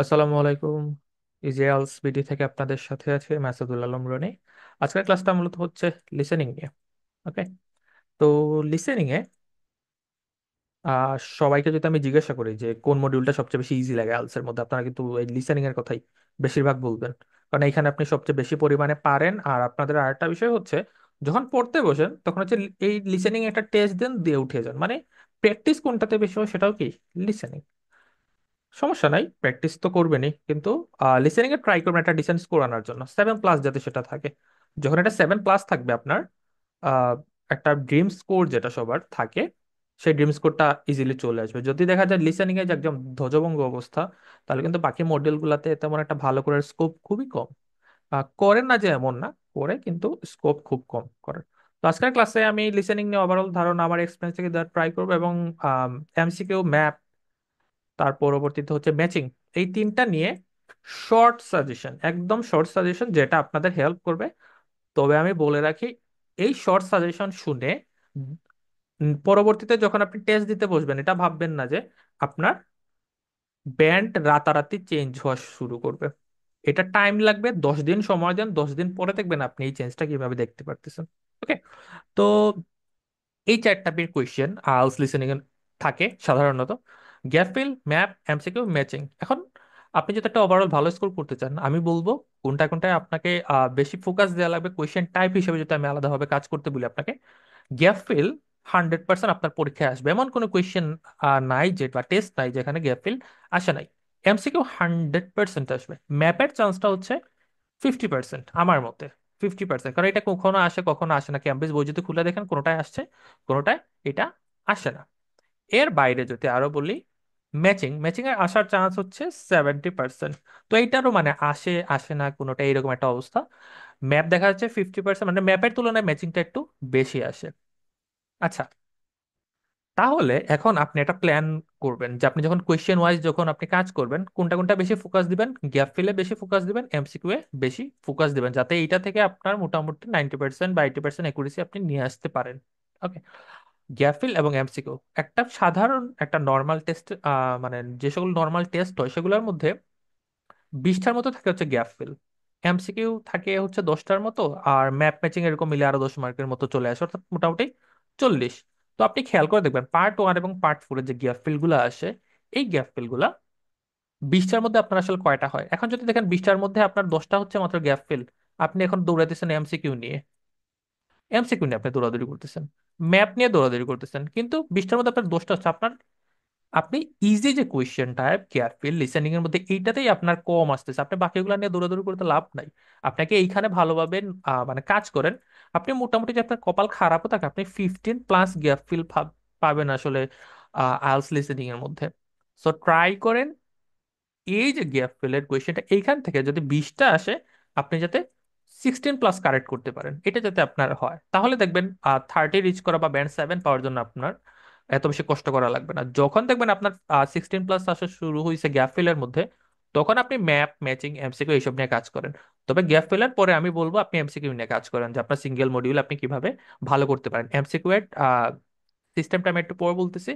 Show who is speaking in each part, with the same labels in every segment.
Speaker 1: আসসালামু আলাইকুম। ইজিএলস বিডি থেকে আপনাদের সাথে আছে মাসুদুল আলম রনি। আজকের ক্লাসটা মূলত হচ্ছে লিসেনিং নিয়ে। ওকে। তো লিসেনিং এ সবাইকে যদি আমি জিজ্ঞাসা করি যে কোন মডিউলটা সবচেয়ে বেশি ইজি লাগে আইএলটিএস এর মধ্যে, আপনারা কিন্তু এই লিসেনিং এর কথাই বেশিরভাগ বলবেন। কারণ এখানে আপনি সবচেয়ে বেশি পরিমাণে পারেন। আর আপনাদের আরেকটা বিষয় হচ্ছে, যখন পড়তে বসেন তখন হচ্ছে এই লিসেনিং একটা টেস্ট দেন, দিয়ে উঠে যান। মানে প্র্যাকটিস কোনটাতে বেশি হয় সেটাও কি লিসেনিং। সমস্যা নাই, প্র্যাকটিস তো করবেনই, কিন্তু লিসেনিং এ ট্রাই করবেন একটা ডিসেন্ট স্কোর আনার জন্য 7+ যাতে সেটা থাকে। যখন এটা 7+ থাকবে আপনার, আহ, একটা ড্রিম স্কোর যেটা সবার থাকে, সেই ড্রিম স্কোরটা ইজিলি চলে আসবে। যদি দেখা যায় লিসেনিং এ যে একদম ধ্বজভঙ্গ অবস্থা, তাহলে কিন্তু বাকি মডিউল গুলাতে তেমন একটা ভালো করার স্কোপ খুবই কম। করেন না যে এমন না, করে, কিন্তু স্কোপ খুব কম করার। তো আজকের ক্লাসে আমি লিসেনিং নিয়ে ওভারঅল ধারণা আমার এক্সপিরিয়েন্স থেকে ট্রাই করবো, এবং এমসিকিউ, ম্যাপ, তার পরবর্তীতে হচ্ছে ম্যাচিং, এই তিনটা নিয়ে শর্ট সাজেশন, একদম শর্ট সাজেশন যেটা আপনাদের হেল্প করবে। তবে আমি বলে রাখি, এই শর্ট সাজেশন শুনে পরবর্তীতে যখন আপনি টেস্ট দিতে বসবেন, এটা ভাববেন না যে আপনার ব্যান্ড রাতারাতি চেঞ্জ হওয়া শুরু করবে। এটা টাইম লাগবে, 10 দিন সময় দেন, 10 দিন পরে দেখবেন আপনি এই চেঞ্জটা কিভাবে দেখতে পারতেছেন। ওকে। তো এই চারটা পের কোয়েশ্চেন আইএলটিএস লিসেনিং এ থাকে সাধারণত: gap fill, map, MCQ, matching. এখন আপনি যদি একটা ওভারঅল ভালো স্কোর করতে চান, আমি বলবো কোনটা কোনটায় আপনাকে বেশি ফোকাস দেওয়া লাগবে কোয়েশ্চেন টাইপ হিসেবে, যদি আমি আলাদাভাবে কাজ করতে বলি আপনাকে। গ্যাপ ফিল 100% আপনার পরীক্ষায় আসবে, এমন কোনো কোয়েশ্চেন নাই যে, বা টেস্ট নাই যেখানে গ্যাপ ফিল আসে নাই। এমসিকিউ 100% আসবে। ম্যাপের চান্সটা হচ্ছে 50% আমার মতে। 50%, কারণ এটা কখনো আসে কখনো আসে না। ক্যাম্ব্রিজ বই যদি খুলে দেখেন, কোনোটায় আসছে, কোনোটায় এটা আসে না। এর বাইরে যদি আরো বলি, ম্যাচিং, ম্যাচিং এর আসার চান্স হচ্ছে 70%। তো এইটারও মানে আসে আসে না কোনোটা, এরকম একটা অবস্থা। ম্যাপ দেখা যাচ্ছে 50%, মানে ম্যাপের তুলনায় ম্যাচিংটা একটু বেশি আসে। আচ্ছা, তাহলে এখন আপনি একটা প্ল্যান করবেন যে আপনি যখন কোয়েশ্চেন ওয়াইজ যখন আপনি কাজ করবেন, কোনটা কোনটা বেশি ফোকাস দিবেন। গ্যাপ ফিলে বেশি ফোকাস দিবেন, এমসিকিউ এ বেশি ফোকাস দিবেন, যাতে এইটা থেকে আপনার মোটামুটি 90% বা 80% একুরেসি আপনি নিয়ে আসতে পারেন। ওকে। গ্যাপ ফিল এবং এমসিকিউ একটা সাধারণ একটা নর্মাল টেস্ট, মানে যে সকল নর্মাল টেস্ট হয় সেগুলোর মধ্যে 20টার মতো থাকে হচ্ছে গ্যাপ ফিল, এমসিকিউ থাকে হচ্ছে 10টার মতো, আর ম্যাপ ম্যাচিং এরকম মিলে আরো 10 মার্কের মতো চলে আসে, অর্থাৎ মোটামুটি 40। তো আপনি খেয়াল করে দেখবেন পার্ট 1 এবং পার্ট 4 যে গ্যাপ ফিল গুলো আসে, এই গ্যাপ ফিল গুলা 20টার মধ্যে আপনার আসলে কয়টা হয়। এখন যদি দেখেন 20টার মধ্যে আপনার 10টা হচ্ছে মাত্র গ্যাপ ফিল, আপনি এখন দৌড়াইতেছেন এমসিকিউ নিয়ে, এমসিকিউ নিয়ে আপনি দৌড়াদৌড়ি করতেছেন, ম্যাপ নিয়ে দৌড়াদৌড়ি করতেছেন, কিন্তু 20টার মধ্যে আপনার 10টা হচ্ছে আপনার। আপনি ইজি যে কোয়েশ্চেন টাইপ কেয়ারফুল লিসেনিং এর মধ্যে এইটাতেই আপনার কম আসতেছে, আপনি বাকিগুলো নিয়ে দৌড়াদৌড়ি করতে লাভ নাই। আপনাকে এইখানে ভালোভাবে মানে কাজ করেন। আপনি মোটামুটি, যে আপনার কপাল খারাপও থাকে, আপনি 15+ গ্যাপ ফিল পাবেন আসলে আইএলটিএস লিসেনিং এর মধ্যে। সো ট্রাই করেন এই যে গ্যাপ ফিলের কোয়েশ্চেনটা, এইখান থেকে যদি 20টা আসে, আপনি যাতে 16+ কারেক্ট করতে পারেন, এটা যাতে আপনার হয়, তাহলে দেখবেন 30 রিচ করা বা ব্যান্ড 7 পাওয়ার জন্য আপনার এত বেশি কষ্ট করা লাগবে না। যখন দেখবেন আপনার 16+ আসা শুরু হয়েছে গ্যাপ ফিলের মধ্যে, তখন আপনি ম্যাপ, ম্যাচিং, এমসিকিউ এইসব নিয়ে কাজ করেন। তবে গ্যাপ ফিলের পরে আমি বলবো আপনি এমসিকিউ নিয়ে কাজ করেন, যে আপনার সিঙ্গেল মডিউল আপনি কিভাবে ভালো করতে পারেন। এমসিকিউ এর সিস্টেমটা আমি একটু পরে বলতেছি।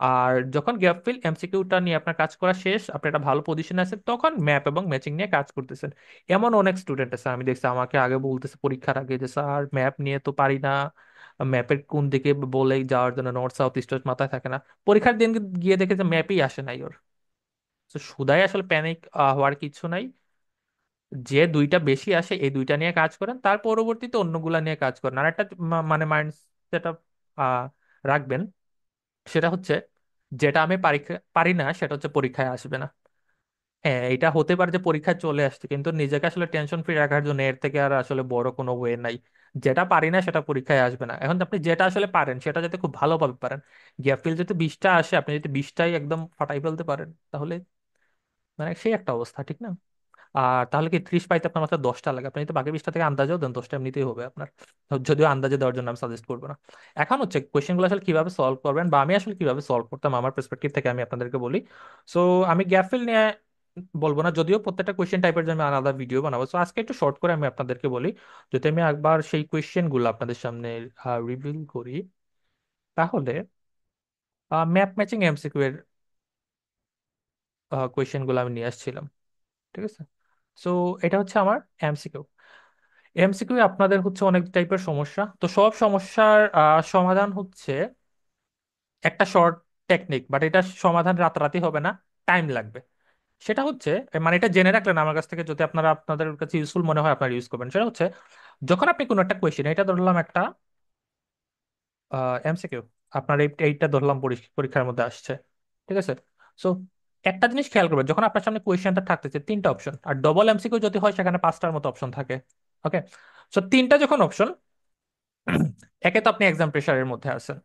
Speaker 1: আর যখন গ্যাপ ফিল এমসিকিউটা নিয়ে আপনার কাজ করা শেষ, আপনি একটা ভালো পজিশনে আছেন, তখন ম্যাপ এবং ম্যাচিং নিয়ে কাজ করতেছেন। এমন অনেক স্টুডেন্ট আছে আমি দেখছি, আমাকে আগে বলতেছে পরীক্ষার আগে যে স্যার ম্যাপ নিয়ে তো পারি না, ম্যাপের কোন দিকে বলে যাওয়ার জন্য নর্থ সাউথ ইস্ট ওয়েস্ট মাথায় থাকে না। পরীক্ষার দিন গিয়ে দেখে যে ম্যাপই আসে নাই ওর। তো শুধাই আসলে প্যানিক হওয়ার কিছু নাই। যে দুইটা বেশি আসে এই দুইটা নিয়ে কাজ করেন, তার পরবর্তীতে অন্যগুলা নিয়ে কাজ করেন। আর একটা মানে মাইন্ড সেট রাখবেন, সেটা হচ্ছে যেটা আমি পারি না সেটা হচ্ছে পরীক্ষায় আসবে না। হ্যাঁ, এটা হতে পারে যে পরীক্ষায় চলে আসছে, কিন্তু নিজেকে আসলে টেনশন ফ্রি রাখার জন্য এর থেকে আর আসলে বড় কোনো ওয়ে নাই। যেটা পারি না সেটা পরীক্ষায় আসবে না। এখন আপনি যেটা আসলে পারেন সেটা যাতে খুব ভালোভাবে পারেন। গ্যাপ ফিল যদি 20টা আসে, আপনি যদি 20টাই একদম ফাটাই ফেলতে পারেন, তাহলে মানে সেই একটা অবস্থা, ঠিক না? আর তাহলে কি 30 পাইতে আপনার মাত্র 10টা লাগে, আপনি যদি বাকি 20টা থেকে আন্দাজেও দেন, 10টা এমনিতেই হবে আপনার। যদিও আন্দাজে দেওয়ার জন্য আমি সাজেস্ট করবো না। এখন হচ্ছে কোয়েশ্চেনগুলো আসলে কিভাবে সলভ করবেন, বা আমি আসলে কিভাবে সলভ করতাম আমার পার্সপেক্টিভ থেকে আমি আপনাদেরকে বলি। সো আমি গ্যাপ ফিল নিয়ে বলবো না, যদিও প্রত্যেকটা কোয়েশ্চেন টাইপের জন্য আমি আলাদা ভিডিও বানাবো। সো আজকে একটু শর্ট করে আমি আপনাদেরকে বলি। যদি আমি একবার সেই কোয়েশ্চেন গুলো আপনাদের সামনে রিভিল করি, তাহলে ম্যাপ ম্যাচিং এমসিকিউ এর কোয়েশ্চেন গুলো আমি নিয়ে আসছিলাম। ঠিক আছে। সো এটা হচ্ছে আমার এমসিকিউ। এমসিকিউ আপনাদের হচ্ছে অনেক টাইপের সমস্যা, তো সব সমস্যার সমাধান হচ্ছে একটা শর্ট টেকনিক, বাট এটা সমাধান রাতারাতি হবে না, টাইম লাগবে। সেটা হচ্ছে, মানে এটা জেনে রাখলেন আমার কাছ থেকে, যদি আপনারা আপনাদের কাছে ইউজফুল মনে হয় আপনারা ইউজ করবেন। সেটা হচ্ছে, যখন আপনি কোনো একটা কোয়েশ্চেন, এটা ধরলাম একটা এমসিকিউ, আপনার এইটা ধরলাম পরীক্ষার মধ্যে আসছে। ঠিক আছে। সো একটা জিনিস খেয়াল করবেন, যখন আপনার সামনে কোয়েশ্চেনটা থাকতেছে তিনটা অপশন, আর ডবল এমসিকিউ যদি হয় সেখানে পাঁচটার মতো অপশন থাকে। ওকে। সো তিনটা যখন অপশন, একে তো আপনি এক্সাম প্রেশারের মধ্যে আছেন,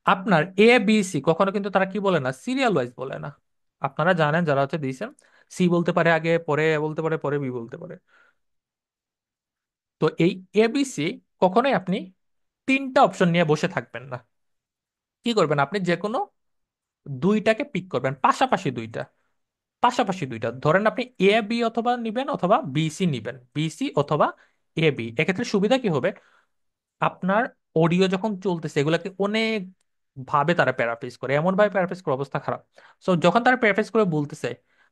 Speaker 1: আপনার এ বি সি কখনো কিন্তু তারা কি বলে না, সিরিয়াল ওয়াইজ বলে না। আপনারা জানেন যারা হচ্ছে দিয়েছেন, সি বলতে পারে আগে, পরে এ বলতে পারে, পরে বি বলতে পারে। তো এই এবিসি কখনোই আপনি তিনটা অপশন নিয়ে বসে থাকবেন না। কি করবেন, আপনি যে কোনো দুইটাকে পিক করবেন, পাশাপাশি দুইটা, পাশাপাশি দুইটা ধরেন, আপনি এ বি অথবা নিবেন অথবা বিসি নিবেন, বিসি অথবা এ বি। এক্ষেত্রে সুবিধা কি হবে, আপনার অডিও যখন চলতেছে এগুলাকে অনেক ভাবে তারা প্যারাফ্রেজ করে, এমন ভাবে প্যারাফ্রেজ করে অবস্থা খারাপ। সো যখন তারা প্যারাফ্রেজ করে বলতেছে,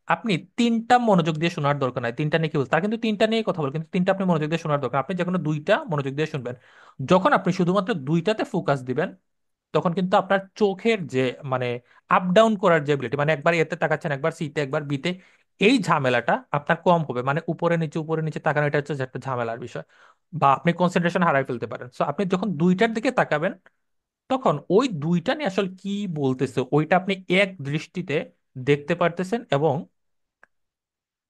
Speaker 1: আপনি তিনটা মনোযোগ দিয়ে শোনার দরকার নাই, তিনটা নিয়ে কি বলছে, তারা কিন্তু তিনটা নিয়ে কথা বলে, কিন্তু তিনটা আপনি মনোযোগ দিয়ে শোনার দরকার, আপনি যে কোনো দুইটা মনোযোগ দিয়ে শুনবেন। যখন আপনি শুধুমাত্র দুইটাতে ফোকাস দিবেন, তখন কিন্তু আপনার চোখের যে, মানে আপ ডাউন করার যে এবিলিটি, মানে একবার এতে তাকাচ্ছেন, একবার সিতে, একবার বিতে, এই ঝামেলাটা আপনার কম হবে। মানে উপরে নিচে তাকানো, এটা হচ্ছে যে একটা ঝামেলার বিষয়, বা আপনি কনসেন্ট্রেশন হারাই ফেলতে পারেন। সো আপনি যখন দুইটার দিকে তাকাবেন, তখন ওই দুইটা নিয়ে আসলে কি বলতেছে ওইটা আপনি এক দৃষ্টিতে দেখতে পারতেছেন, এবং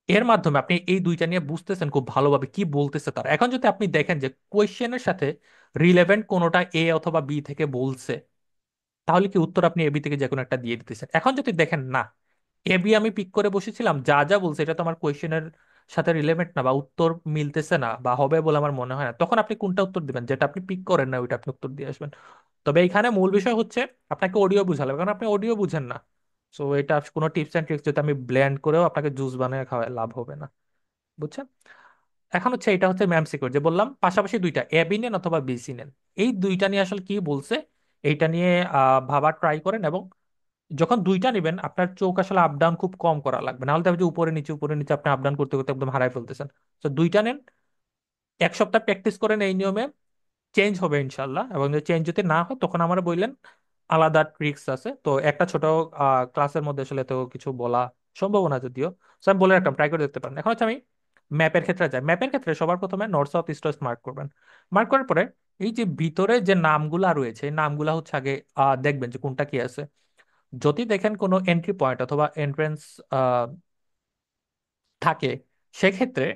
Speaker 1: এর মাধ্যমে আপনি এই দুইটা নিয়ে বুঝতেছেন খুব ভালোভাবে কি বলতেছে তারা। এখন যদি আপনি দেখেন যে কোয়েশ্চেনের সাথে রিলেভেন্ট কোনোটা এ অথবা বি থেকে বলছে, তাহলে কি উত্তর আপনি এবি থেকে যে কোনো একটা দিয়ে দিতেছেন। এখন যদি দেখেন না, এবি আমি পিক করে বসেছিলাম, যা যা বলছে এটা তো আমার কোয়েশ্চেনের সাথে রিলেভেন্ট না, বা উত্তর মিলতেছে না, বা হবে বলে আমার মনে হয় না, তখন আপনি কোনটা উত্তর দিবেন, যেটা আপনি পিক করেন না ওইটা আপনি উত্তর দিয়ে আসবেন। তবে এখানে মূল বিষয় হচ্ছে আপনাকে অডিও বুঝালে, কারণ আপনি অডিও বুঝেন না। সো এটা কোনো টিপস এন্ড ট্রিক্স যদি আমি ব্লেন্ড করেও আপনাকে জুস বানিয়ে খাওয়াই, লাভ হবে না। বুঝছেন? এখন হচ্ছে, এটা হচ্ছে ম্যাম সিকিউর, যে বললাম পাশাপাশি দুইটা, এ বি নেন অথবা বি সি নেন, এই দুইটা নিয়ে আসলে কি বলছে এইটা নিয়ে ভাবার ট্রাই করেন। এবং যখন দুইটা নেবেন, আপনার চোখ আসলে আপ ডাউন খুব কম করা লাগবে, নাহলে দেখা যায় উপরে নিচে আপনি আপ ডাউন করতে করতে একদম হারাই ফেলতেছেন। তো দুইটা নেন, এক সপ্তাহ প্র্যাকটিস করেন এই নিয়মে, চেঞ্জ হবে ইনশাল্লাহ। এবং যদি চেঞ্জ যদি না হয় তখন আমার বললেন, আলাদা ট্রিক্স আছে। তো একটা ছোট ক্লাসের মধ্যে আসলে তো কিছু বলা সম্ভব না যদিও, তো আমি বলে রাখলাম, ট্রাই করে দেখতে পারেন। এখন হচ্ছে আমি ম্যাপের ক্ষেত্রে যাই। ম্যাপের ক্ষেত্রে সবার প্রথমে north south east West mark করবেন। মার্ক করার পরে এই যে ভিতরে যে নামগুলা রয়েছে, এই নামগুলা হচ্ছে আগে দেখবেন যে কোনটা কি আছে। যদি দেখেন কোনো এন্ট্রি পয়েন্ট অথবা এন্ট্রেন্স থাকে, সেক্ষেত্রে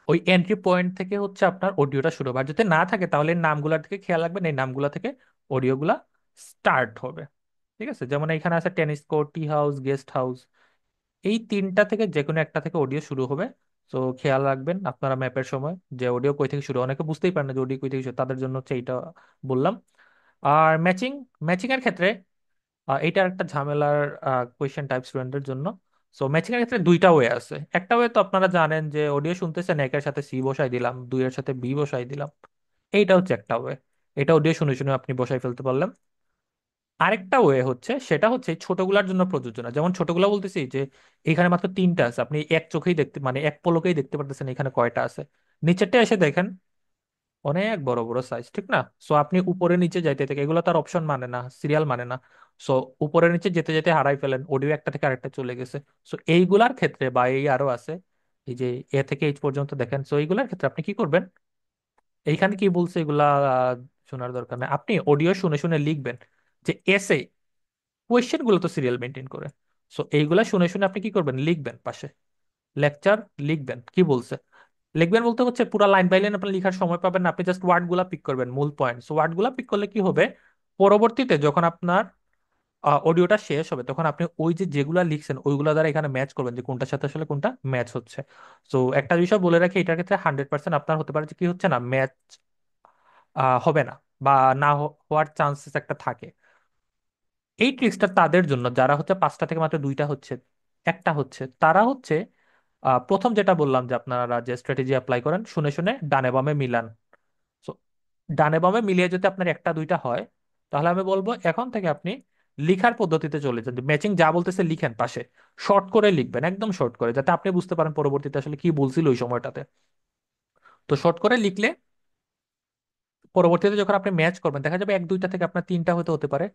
Speaker 1: ওই এন্ট্রি পয়েন্ট থেকে হচ্ছে আপনার অডিওটা শুরু হবে। আর যদি না থাকে তাহলে এই নামগুলোর দিকে খেয়াল রাখবেন, এই নামগুলো থেকে অডিওগুলা স্টার্ট হবে। ঠিক আছে, যেমন এখানে আছে tennis court, tea house, guest house, এই তিনটা থেকে যে কোনো একটা থেকে অডিও শুরু হবে। তো খেয়াল রাখবেন আপনারা ম্যাপের সময় যে অডিও কই থেকে শুরু হয়। অনেকে বুঝতেই পারেন না যে অডিও কই থেকে শুরু, তাদের জন্য হচ্ছে এইটা বললাম। আর ম্যাচিং, ম্যাচিং এর ক্ষেত্রে এইটার একটা ঝামেলার কোয়েশ্চেন টাইপ স্টুডেন্টের জন্য। সো ম্যাচিং এর ক্ষেত্রে দুইটা ওয়ে আছে। একটা ওয়ে তো আপনারা জানেন, যে অডিও শুনতেছেন, একের সাথে সি বসাই দিলাম, দুইয়ের সাথে বি বসাই দিলাম, এইটা হচ্ছে একটা ওয়ে। এটা অডিও শুনে শুনে আপনি বসাই ফেলতে পারলেন। আরেকটা ওয়ে হচ্ছে, সেটা হচ্ছে এই ছোটগুলার জন্য প্রযোজ্য না। যেমন ছোটগুলা বলতেছি যে এখানে মাত্র তিনটা আছে, আপনি এক চোখেই দেখতে, মানে এক পলকেই দেখতে পারতেছেন এখানে কয়টা আছে। নিচেরটা এসে দেখেন অনেক বড় বড় সাইজ, ঠিক না? সো আপনি উপরে নিচে যাইতে থেকে, এগুলো তার অপশন মানে না, সিরিয়াল মানে না। সো উপরে নিচে যেতে যেতে হারাই ফেলেন, অডিও একটা থেকে আরেকটা চলে গেছে। সো এইগুলার ক্ষেত্রে, বা এই আরো আছে, এই যে এ থেকে এইচ পর্যন্ত দেখেন, সো এইগুলার ক্ষেত্রে আপনি কি করবেন, এইখানে কি বলছে এগুলা শোনার দরকার নেই, আপনি অডিও শুনে শুনে লিখবেন যে এসে, কোয়েশ্চেন গুলো তো সিরিয়াল মেনটেন করে। সো এইগুলা শুনে শুনে আপনি কি করবেন, লিখবেন পাশে, লেকচার লিখবেন কি বলছে। লিখবেন বলতে হচ্ছে পুরো লাইন বাই লাইন আপনি লিখার সময় পাবেন না, আপনি জাস্ট ওয়ার্ড গুলা পিক করবেন, মূল পয়েন্ট। সো ওয়ার্ড গুলা পিক করলে কি হবে, পরবর্তীতে যখন আপনার অডিওটা শেষ হবে, তখন আপনি ওই যে যেগুলা লিখছেন ওইগুলা দ্বারা এখানে ম্যাচ করবেন, যে কোনটার সাথে আসলে কোনটা ম্যাচ হচ্ছে। সো একটা বিষয় বলে রাখি, এটার ক্ষেত্রে 100% আপনার হতে পারে যে কি হচ্ছে না, ম্যাচ হবে না, বা না হওয়ার চান্সেস একটা থাকে। এই ট্রিক্সটা তাদের জন্য যারা হচ্ছে পাঁচটা থেকে মাত্র দুইটা হচ্ছে, একটা হচ্ছে, তারা হচ্ছে প্রথম যেটা বললাম, যে আপনারা যে স্ট্র্যাটেজি অ্যাপ্লাই করেন, শুনে শুনে ডানে বামে মিলান। So, ডানে বামে মিলিয়ে যদি আপনার একটা দুইটা হয়, তাহলে আমি বলবো এখন থেকে আপনি লিখার পদ্ধতিতে চলে যান, ম্যাচিং যা বলতেছে লিখেন পাশে, শর্ট করে লিখবেন, একদম শর্ট করে, যাতে আপনি বুঝতে পারেন পরবর্তীতে আসলে কি বলছিল ওই সময়টাতে। তো শর্ট করে লিখলে পরবর্তীতে যখন আপনি ম্যাচ করবেন দেখা যাবে এক দুইটা থেকে আপনার তিনটা হতে হতে পারে,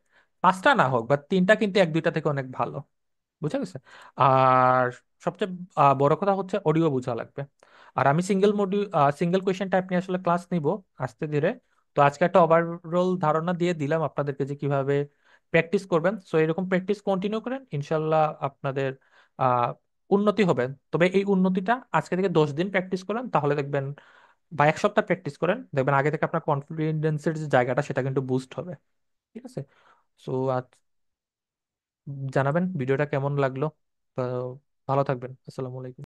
Speaker 1: পাঁচটা না হোক বা তিনটা, কিন্তু এক দুইটা থেকে অনেক ভালো। বুঝা গেছে? আর সবচেয়ে বড় কথা হচ্ছে অডিও বোঝা লাগবে। আর আমি সিঙ্গেল কোয়েশ্চেন টাইপ নিয়ে আসলে ক্লাস নিব আস্তে ধীরে। তো আজকে একটা ওভারঅল ধারণা দিয়ে দিলাম আপনাদেরকে যে কিভাবে প্র্যাকটিস করবেন। সো এরকম প্র্যাকটিস কন্টিনিউ করেন, ইনশাল্লাহ আপনাদের আহ উন্নতি হবে। তবে এই উন্নতিটা আজকে থেকে 10 দিন প্র্যাকটিস করেন তাহলে দেখবেন, বা এক সপ্তাহ প্র্যাকটিস করেন দেখবেন আগে থেকে আপনার কনফিডেন্সের যে জায়গাটা সেটা কিন্তু বুস্ট হবে। ঠিক আছে? সো জানাবেন ভিডিওটা কেমন লাগলো। তো ভালো থাকবেন। আসসালামু আলাইকুম।